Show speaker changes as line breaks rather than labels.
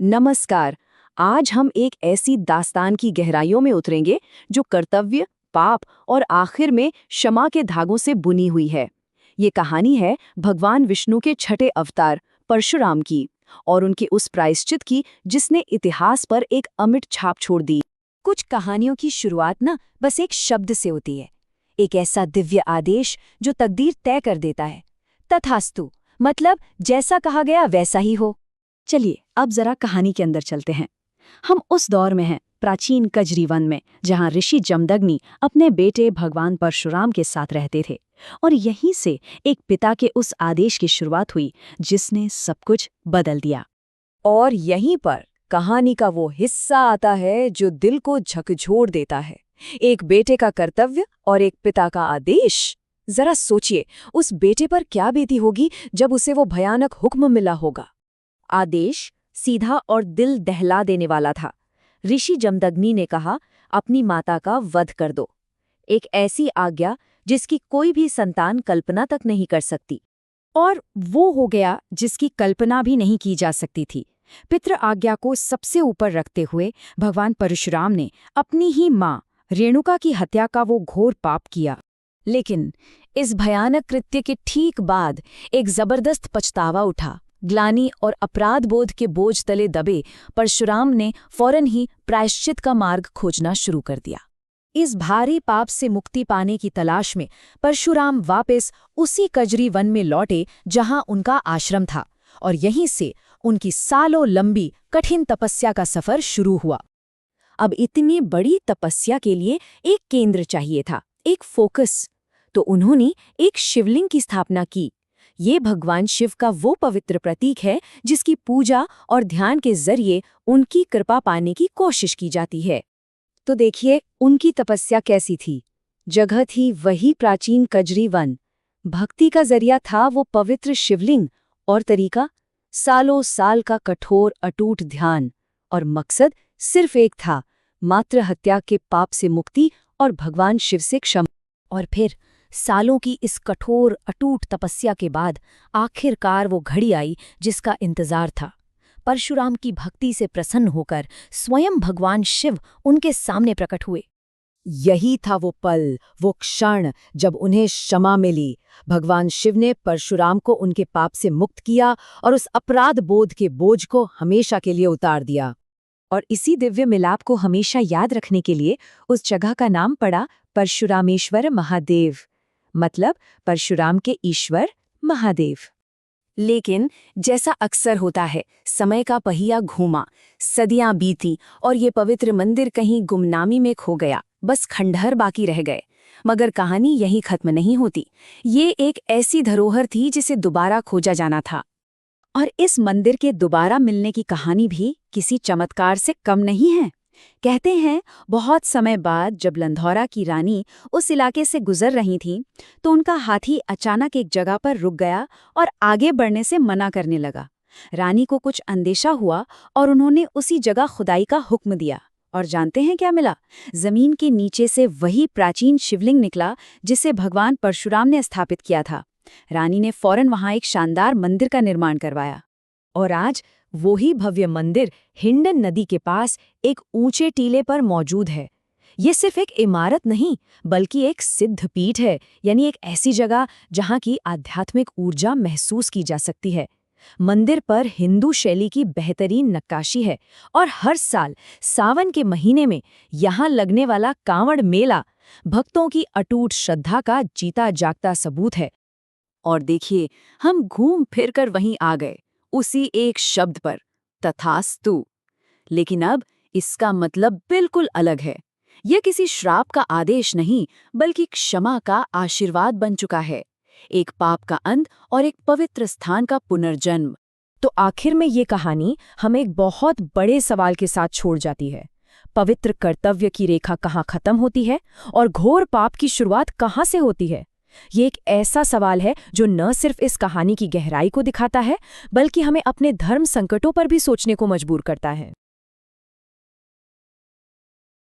नमस्कार। आज हम एक ऐसी दास्तान की गहराइयों में उतरेंगे जो कर्तव्य, पाप और आखिर में क्षमा के धागों से बुनी हुई है। ये कहानी है भगवान विष्णु के छठे अवतार परशुराम की और उनके उस प्रायश्चित की जिसने इतिहास पर एक अमिट छाप छोड़ दी।
कुछ कहानियों की शुरुआत ना बस एक शब्द से होती है, एक ऐसा दिव्य आदेश जो तकदीर तय कर देता है। तथास्तु, मतलब जैसा कहा गया वैसा ही हो।
चलिए अब जरा कहानी के अंदर चलते हैं। हम उस दौर में हैं, प्राचीन कजरी वन में, जहां ऋषि जमदग्नि अपने बेटे भगवान परशुराम के साथ रहते थे। और यहीं से एक पिता के उस आदेश की शुरुआत हुई जिसने सब कुछ बदल दिया।
और यहीं पर कहानी का वो हिस्सा आता है जो दिल को झकझोर देता है। एक बेटे का कर्तव्य और एक पिता का आदेश। जरा सोचिए, उस बेटे पर क्या बीती होगी जब उसे वो भयानक हुक्म मिला होगा। आदेश सीधा और दिल दहला देने वाला था। ऋषि जमदग्नि ने कहा, अपनी माता का वध कर दो। एक ऐसी आज्ञा जिसकी कोई भी संतान कल्पना तक नहीं कर सकती।
और वो हो गया जिसकी कल्पना भी नहीं की जा सकती थी। पितृ आज्ञा को सबसे ऊपर रखते हुए भगवान परशुराम ने अपनी ही माँ रेणुका की हत्या का वो घोर पाप किया।
लेकिन इस भयानक कृत्य के ठीक बाद एक जबरदस्त पछतावा उठा। ग्लानि और अपराध बोध के बोझ तले दबे परशुराम ने फौरन ही प्रायश्चित का मार्ग खोजना शुरू कर दिया। इस भारी पाप से मुक्ति पाने की तलाश में परशुराम वापस उसी कजरी वन में लौटे जहां उनका आश्रम था, और यहीं से उनकी सालों लंबी कठिन तपस्या का सफर शुरू हुआ।
अब इतनी बड़ी तपस्या के लिए एक केंद्र चाहिए था, एक फोकस। तो उन्होंने एक शिवलिंग की स्थापना की। ये भगवान शिव का वो पवित्र प्रतीक है जिसकी पूजा और ध्यान के जरिए उनकी कृपा पाने की कोशिश की जाती है। तो देखिए उनकी तपस्या कैसी थी। जगह थी वही प्राचीन कजरी वन। भक्ति का जरिया था वो पवित्र शिवलिंग, और तरीका सालों साल का कठोर अटूट ध्यान। और मकसद सिर्फ एक था, मात्र हत्या के पाप से मुक्ति और भगवान शिव से क्षमा।
और फिर सालों की इस कठोर अटूट तपस्या के बाद आखिरकार वो घड़ी आई जिसका इंतजार था। परशुराम की भक्ति से प्रसन्न होकर स्वयं भगवान शिव उनके सामने प्रकट हुए।
यही था वो पल, वो क्षण जब उन्हें क्षमा मिली। भगवान शिव ने परशुराम को उनके पाप से मुक्त किया और उस अपराध बोध के बोझ को हमेशा के लिए उतार दिया। और इसी दिव्य मिलाप को हमेशा याद रखने के लिए उस जगह का नाम पड़ा परशुरामेश्वर महादेव, मतलब परशुराम के ईश्वर महादेव। लेकिन जैसा अक्सर होता है, समय का पहिया घूमा, सदियां बीती और ये पवित्र मंदिर कहीं गुमनामी में खो गया। बस खंडहर बाकी रह गए। मगर कहानी यहीं खत्म नहीं होती। ये एक ऐसी धरोहर थी जिसे दोबारा खोजा जाना था।
और इस मंदिर के दोबारा मिलने की कहानी भी किसी चमत्कार से कम नहीं है। कहते हैं बहुत समय बाद जब लंधौरा की रानी उस इलाके से गुजर रही थीं, तो उनका हाथी अचानक एक जगह पर रुक गया और आगे बढ़ने से मना करने लगा। रानी को कुछ अंदेशा हुआ और उन्होंने उसी जगह खुदाई का हुक्म दिया। और जानते हैं क्या मिला? जमीन के नीचे से वही प्राचीन शिवलिंग निकला जिसे भगवान परशुराम ने स्थापित किया था। रानी ने फौरन वहां एक शानदार मंदिर का निर्माण करवाया। और आज वही भव्य मंदिर हिंडन नदी के पास एक ऊंचे टीले पर मौजूद है। ये सिर्फ एक इमारत नहीं, बल्कि एक सिद्ध पीठ है, यानी एक ऐसी जगह जहां की आध्यात्मिक ऊर्जा महसूस की जा सकती है। मंदिर पर हिंदू शैली की बेहतरीन नक्काशी है, और हर साल सावन के महीने में यहां लगने वाला कांवड़ मेला भक्तों की अटूट श्रद्धा का जीता जागता सबूत है। और देखिए, हम घूम फिर कर वहीं आ गए, उसी एक शब्द पर, तथास्तु। लेकिन अब इसका मतलब बिल्कुल अलग है। यह किसी श्राप का आदेश नहीं, बल्कि क्षमा का आशीर्वाद बन चुका है। एक पाप का अंत और एक पवित्र स्थान का पुनर्जन्म। तो आखिर में ये कहानी हमें एक बहुत बड़े सवाल के साथ छोड़ जाती है। पवित्र कर्तव्य की रेखा कहाँ खत्म होती है और घोर पाप की शुरुआत कहाँ से होती है? ये एक ऐसा सवाल है जो न सिर्फ इस कहानी की गहराई को दिखाता है, बल्कि हमें अपने धर्म संकटों पर भी सोचने को मजबूर करता है।